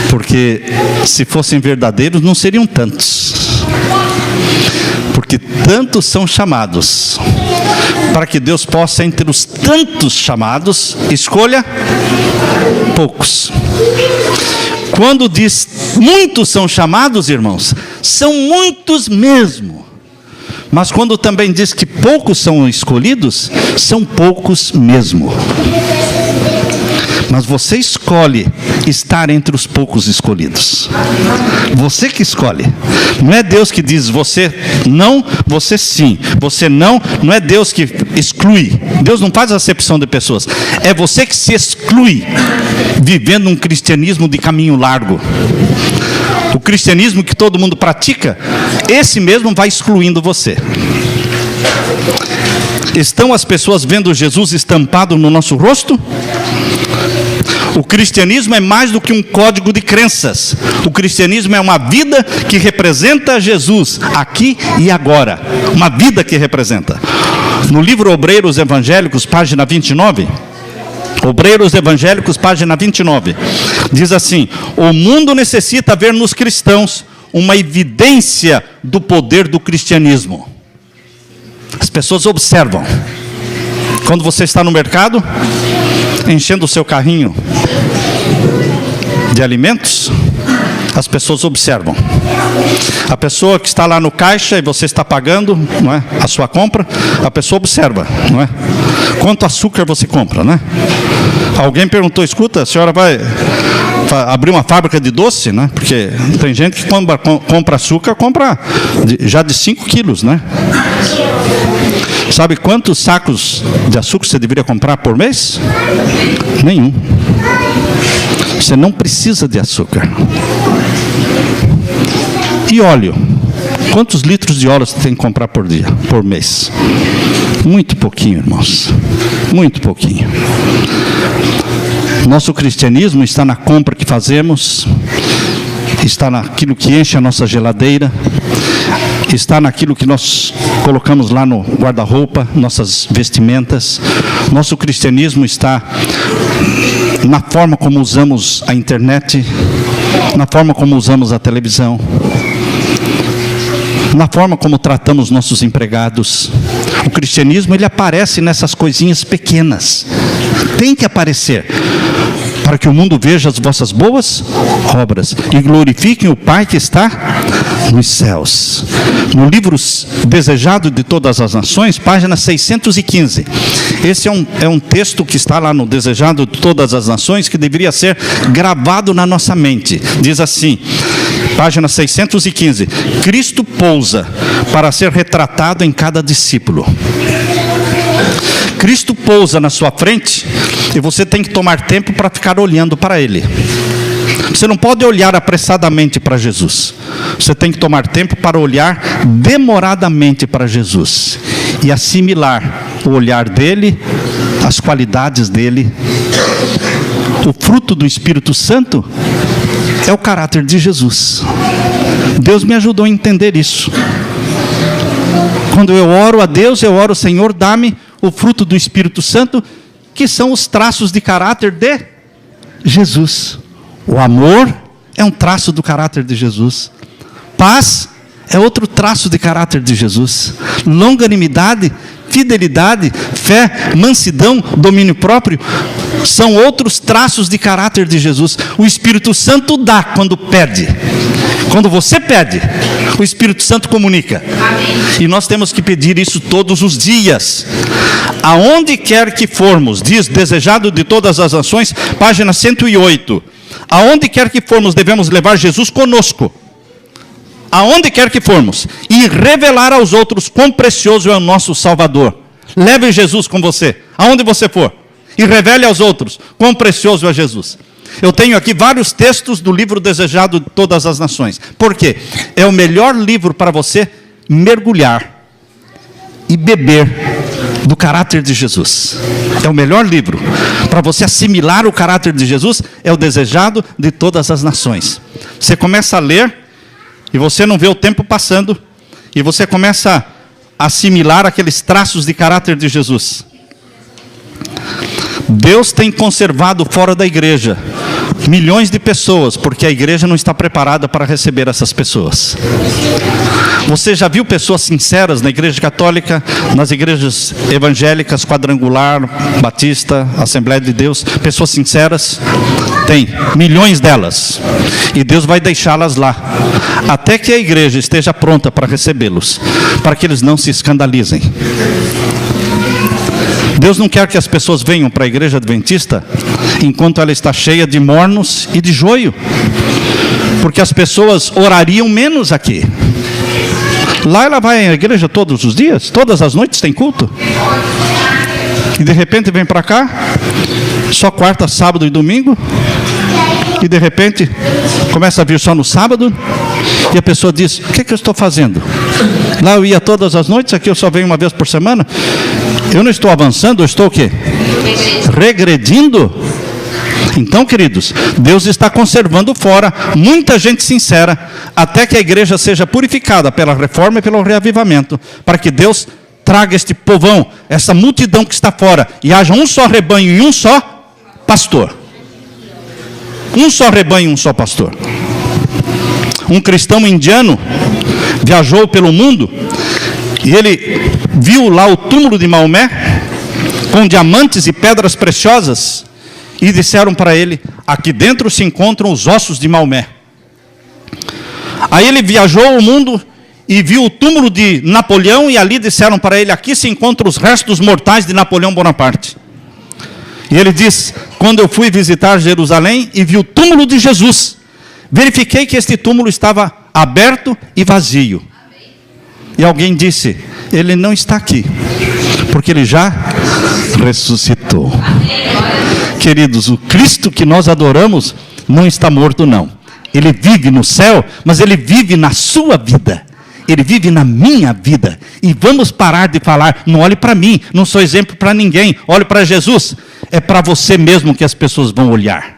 Porque se fossem verdadeiros, não seriam tantos. Porque tantos são chamados. Para que Deus possa, entre os tantos chamados, escolha poucos. Quando diz muitos são chamados, irmãos, são muitos mesmo. Mas quando também diz que poucos são escolhidos, são poucos mesmo. Mas você escolhe estar entre os poucos escolhidos. Você que escolhe. Não é Deus que diz você não, você sim. Você não, não é Deus que exclui. Deus não faz acepção de pessoas. É você que se exclui, vivendo um cristianismo de caminho largo. O cristianismo que todo mundo pratica, esse mesmo vai excluindo você. Estão as pessoas vendo Jesus estampado no nosso rosto? O cristianismo é mais do que um código de crenças. O cristianismo é uma vida que representa Jesus aqui e agora. Uma vida que representa. No livro Obreiros Evangélicos, página 29, Obreiros Evangélicos, página 29. Diz assim: o mundo necessita ver nos cristãos uma evidência do poder do cristianismo. As pessoas observam. Quando você está no mercado, enchendo o seu carrinho de alimentos, as pessoas observam. A pessoa que está lá no caixa e você está pagando, não é, a sua compra, a pessoa observa, não é? Quanto açúcar você compra, né? Alguém perguntou: escuta, a senhora vai abrir uma fábrica de doce, né? Porque tem gente que compra açúcar, compra já de 5 quilos, né? Sabe quantos sacos de açúcar você deveria comprar por mês? Nenhum. Você não precisa de açúcar. E óleo? Quantos litros de óleo você tem que comprar por dia, por mês? Muito pouquinho, irmãos. Muito pouquinho. Nosso cristianismo está na compra que fazemos, está naquilo que enche a nossa geladeira, está naquilo que nós colocamos lá no guarda-roupa, nossas vestimentas. Nosso cristianismo está na forma como usamos a internet, na forma como usamos a televisão, na forma como tratamos nossos empregados. O cristianismo, ele aparece nessas coisinhas pequenas. Tem que aparecer, para que o mundo veja as vossas boas obras e glorifiquem o Pai que está nos céus. No livro Desejado de Todas as Nações, página 615. Esse é um texto que está lá no Desejado de Todas as Nações, que deveria ser gravado na nossa mente. Diz assim, página 615: Cristo pousa para ser retratado em cada discípulo. Cristo pousa na sua frente e você tem que tomar tempo para ficar olhando para Ele. Você não pode olhar apressadamente para Jesus. Você tem que tomar tempo para olhar demoradamente para Jesus e assimilar o olhar dele, as qualidades dele. O fruto do Espírito Santo é o caráter de Jesus. Deus me ajudou a entender isso. Quando eu oro a Deus, eu oro: Senhor, dá-me o fruto do Espírito Santo, que são os traços de caráter de Jesus. O amor é um traço do caráter de Jesus. Paz é outro traço de caráter de Jesus. Longanimidade, fidelidade, fé, mansidão, domínio próprio são outros traços de caráter de Jesus. O Espírito Santo dá quando pede. Quando você pede, o Espírito Santo comunica. E nós temos que pedir isso todos os dias. Aonde quer que formos, diz Desejado de Todas as Nações, página 108. Aonde quer que formos, devemos levar Jesus conosco. Aonde quer que formos, e revelar aos outros quão precioso é o nosso Salvador. Leve Jesus com você, aonde você for, e revele aos outros quão precioso é Jesus. Eu tenho aqui vários textos do livro Desejado de Todas as Nações. Por quê? É o melhor livro para você mergulhar e beber do caráter de Jesus. É o melhor livro para você assimilar o caráter de Jesus. É o Desejado de Todas as Nações. Você começa a ler e você não vê o tempo passando, e você começa a assimilar aqueles traços de caráter de Jesus. Deus tem conservado fora da igreja milhões de pessoas, porque a igreja não está preparada para receber essas pessoas. Você já viu pessoas sinceras na igreja católica, nas igrejas evangélicas, quadrangular, batista, Assembleia de Deus? Pessoas sinceras? Tem, milhões delas. E Deus vai deixá-las lá, até que a igreja esteja pronta para recebê-los, para que eles não se escandalizem. Deus não quer que as pessoas venham para a igreja adventista enquanto ela está cheia de mornos e de joio, porque as pessoas orariam menos aqui. Lá ela vai à igreja todos os dias, todas as noites tem culto, e de repente vem para cá só quarta, sábado e domingo, e de repente começa a vir só no sábado, e a pessoa diz: o que eu estou fazendo? Lá eu ia todas as noites, aqui eu só venho uma vez por semana. Eu não estou avançando, eu estou o quê? Regredindo? Então, queridos, Deus está conservando fora muita gente sincera, até que a igreja seja purificada pela reforma e pelo reavivamento, para que Deus traga este povão, essa multidão que está fora, e haja um só rebanho e um só pastor. Um só rebanho, um só pastor. Um cristão indiano viajou pelo mundo e ele viu lá o túmulo de Maomé com diamantes e pedras preciosas e disseram para ele: aqui dentro se encontram os ossos de Maomé. Aí ele viajou o mundo e viu o túmulo de Napoleão e ali disseram para ele: aqui se encontram os restos mortais de Napoleão Bonaparte. E ele diz: quando eu fui visitar Jerusalém e vi o túmulo de Jesus, verifiquei que este túmulo estava aberto e vazio. E alguém disse: ele não está aqui, porque ele já ressuscitou. Queridos, o Cristo que nós adoramos não está morto, não. Ele vive no céu, mas ele vive na sua vida. Ele vive na minha vida. E vamos parar de falar: não olhe para mim, não sou exemplo para ninguém, olhe para Jesus. É para você mesmo que as pessoas vão olhar.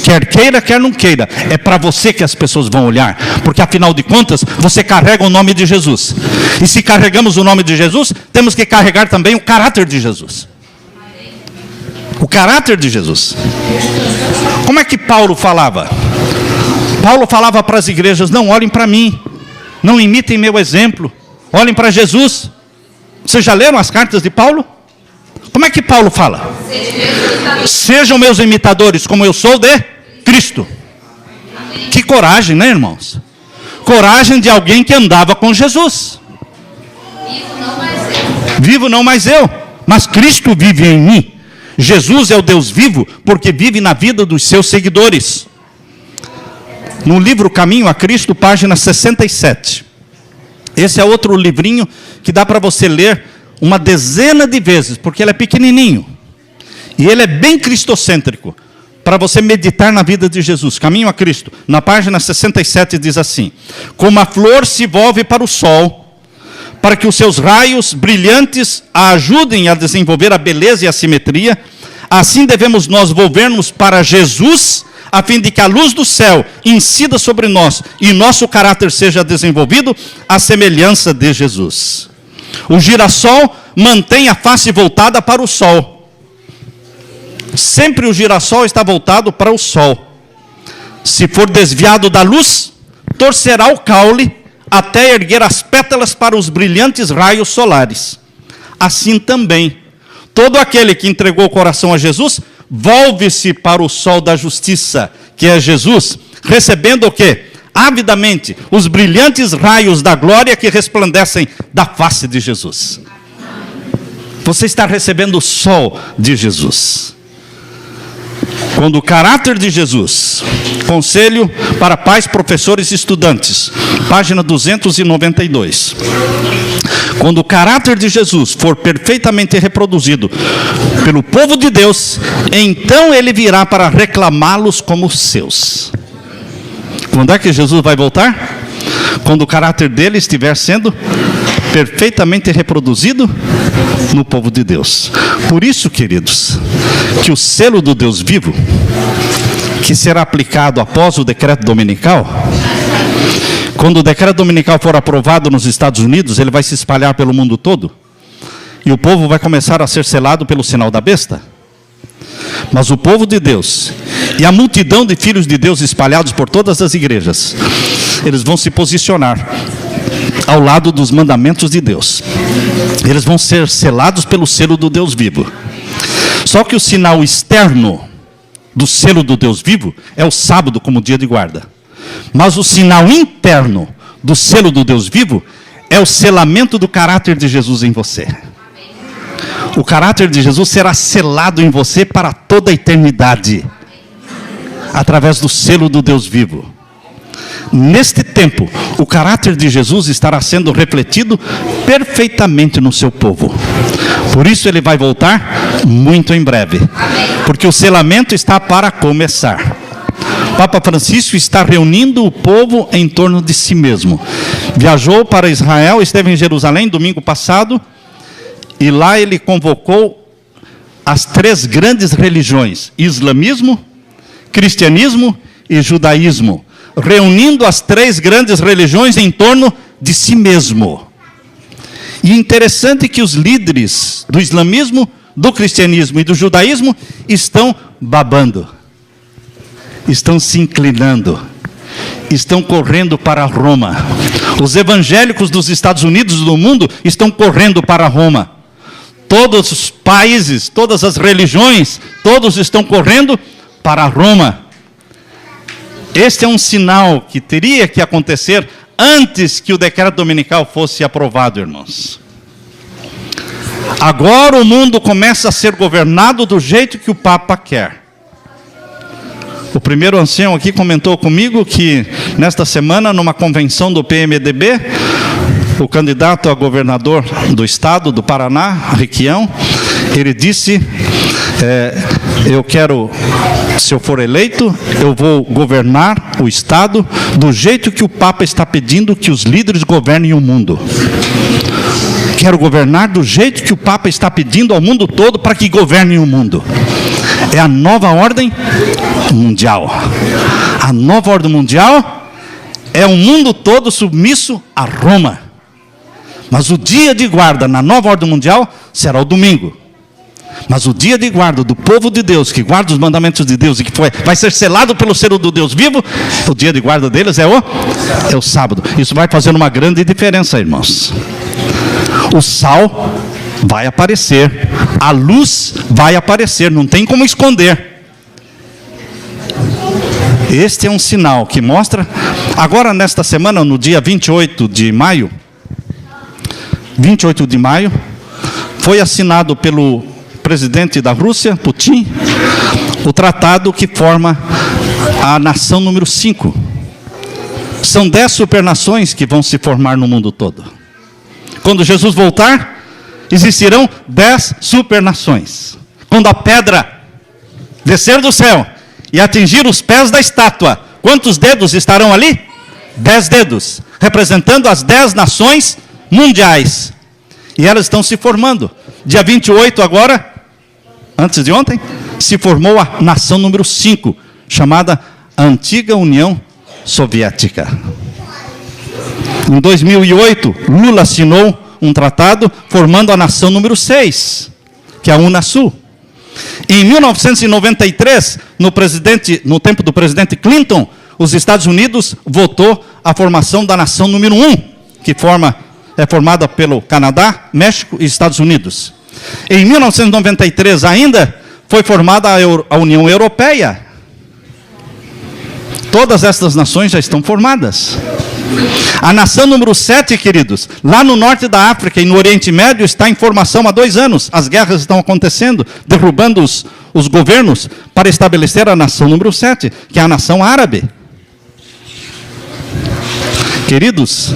Quer queira, quer não queira, é para você que as pessoas vão olhar. Porque afinal de contas, você carrega o nome de Jesus. E se carregamos o nome de Jesus, temos que carregar também o caráter de Jesus. O caráter de Jesus. Como é que Paulo falava? Paulo falava para as igrejas: não olhem para mim, não imitem meu exemplo, olhem para Jesus. Vocês já leram as cartas de Paulo? Como é que Paulo fala? Sejam meus imitadores, como eu sou de Cristo. Que coragem, né, irmãos? Coragem de alguém que andava com Jesus. Vivo não mais eu, mas Cristo vive em mim. Jesus é o Deus vivo, porque vive na vida dos seus seguidores. No livro Caminho a Cristo, página 67. Esse é outro livrinho que dá para você ler uma dezena de vezes, porque ele é pequenininho. E ele é bem cristocêntrico, para você meditar na vida de Jesus. Caminho a Cristo, na página 67 diz assim: como a flor se volve para o sol, para que os seus raios brilhantes a ajudem a desenvolver a beleza e a simetria, assim devemos nós volvermos para Jesus, a fim de que a luz do céu incida sobre nós e nosso caráter seja desenvolvido à semelhança de Jesus. O girassol mantém a face voltada para o sol. Sempre o girassol está voltado para o sol. Se for desviado da luz, torcerá o caule até erguer as pétalas para os brilhantes raios solares. Assim também, todo aquele que entregou o coração a Jesus, volve-se para o sol da justiça, que é Jesus, recebendo o quê? Avidamente os brilhantes raios da glória que resplandecem da face de Jesus. Você está recebendo o sol de Jesus. Quando o caráter de Jesus, Conselho para Pais, Professores e Estudantes, página 292. Quando o caráter de Jesus for perfeitamente reproduzido pelo povo de Deus, então ele virá para reclamá-los como seus. Quando é que Jesus vai voltar? Quando o caráter dele estiver sendo perfeitamente reproduzido no povo de Deus. Por isso, queridos, que o selo do Deus vivo, que será aplicado após o decreto dominical, quando o decreto dominical for aprovado nos Estados Unidos, ele vai se espalhar pelo mundo todo, e o povo vai começar a ser selado pelo sinal da besta. Mas o povo de Deus e a multidão de filhos de Deus espalhados por todas as igrejas, eles vão se posicionar ao lado dos mandamentos de Deus. Eles vão ser selados pelo selo do Deus vivo. Só que o sinal externo do selo do Deus vivo é o sábado como dia de guarda. Mas o sinal interno do selo do Deus vivo é o selamento do caráter de Jesus em você. O caráter de Jesus será selado em você para toda a eternidade, através do selo do Deus vivo. Neste tempo, o caráter de Jesus estará sendo refletido perfeitamente no seu povo. Por isso ele vai voltar muito em breve, porque o selamento está para começar. Papa Francisco está reunindo o povo em torno de si mesmo. Viajou para Israel, esteve em Jerusalém domingo passado, e lá ele convocou as 3 grandes religiões: islamismo, cristianismo e judaísmo, reunindo as 3 grandes religiões em torno de si mesmo. E interessante que os líderes do islamismo do cristianismo e do judaísmo estão babando, estão se inclinando, estão correndo para Roma. Os evangélicos dos Estados Unidos e do mundo estão correndo para Roma. Todos os países, todas as religiões, todos estão correndo para Roma. Este é um sinal que teria que acontecer antes que o decreto dominical fosse aprovado, irmãos. Agora o mundo começa a ser governado do jeito que o Papa quer. O primeiro ancião aqui comentou comigo que nesta semana, numa convenção do PMDB, o candidato a governador do estado do Paraná, Requião, ele disse, eu quero, se eu for eleito, eu vou governar o estado do jeito que o Papa está pedindo que os líderes governem o mundo. Quero governar do jeito que o Papa está pedindo ao mundo todo para que governem o mundo. É a nova ordem mundial. A nova ordem mundial é o mundo todo submisso a Roma. Mas o dia de guarda na nova ordem mundial será o domingo. Mas o dia de guarda do povo de Deus, que guarda os mandamentos de Deus e que vai ser selado pelo selo do Deus vivo, o dia de guarda deles é o sábado. Isso vai fazer uma grande diferença, irmãos. O sal vai aparecer, a luz vai aparecer, não tem como esconder. Este é um sinal que mostra. Agora nesta semana, no dia 28 de maio, foi assinado pelo presidente da Rússia, Putin, o tratado que forma a nação número 5. São 10 supernações que vão se formar no mundo todo. Quando Jesus voltar, existirão 10 supernações. Quando a pedra descer do céu e atingir os pés da estátua, quantos dedos estarão ali? 10 dedos, representando as 10 nações mundiais. E elas estão se formando. Dia 28 agora, antes de ontem, se formou a nação número 5, chamada Antiga União Soviética. Em 2008, Lula assinou um tratado formando a nação número 6, que é a Unasul. Em 1993, no tempo do presidente Clinton, os Estados Unidos votou a formação da nação número 1, que é formada pelo Canadá, México e Estados Unidos. Em 1993 ainda foi formada a União Europeia. Todas estas nações já estão formadas. A nação número 7, queridos, lá no norte da África e no Oriente Médio está em formação há 2 anos. As guerras estão acontecendo, derrubando os governos para estabelecer a nação número 7, que é a nação árabe. Queridos,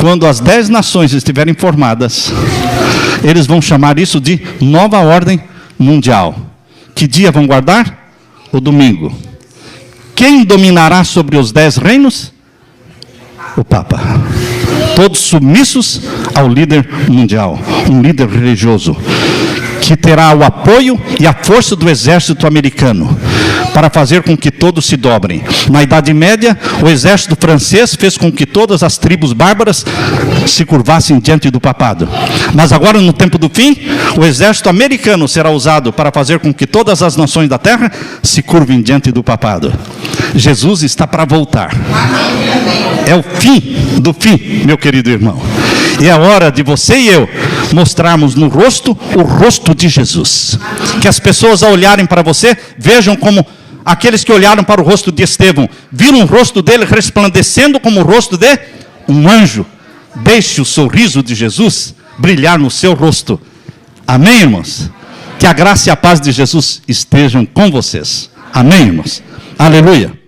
quando as 10 nações estiverem formadas, eles vão chamar isso de nova ordem mundial. Que dia vão guardar? O domingo. Quem dominará sobre os 10 reinos? O Papa. Todos submissos ao líder mundial, um líder religioso, que terá o apoio e a força do exército americano, para fazer com que todos se dobrem. Na Idade Média, o exército francês fez com que todas as tribos bárbaras se curvassem diante do papado. Mas agora, no tempo do fim, o exército americano será usado para fazer com que todas as nações da terra se curvem diante do papado. Jesus está para voltar. É o fim do fim, meu querido irmão. E é hora de você e eu mostrarmos no rosto o rosto de Jesus. Que as pessoas, ao olharem para você, vejam como aqueles que olharam para o rosto de Estevão, viram o rosto dele resplandecendo como o rosto de um anjo. Deixe o sorriso de Jesus brilhar no seu rosto. Amém, irmãos? Que a graça e a paz de Jesus estejam com vocês. Amém, irmãos? Aleluia.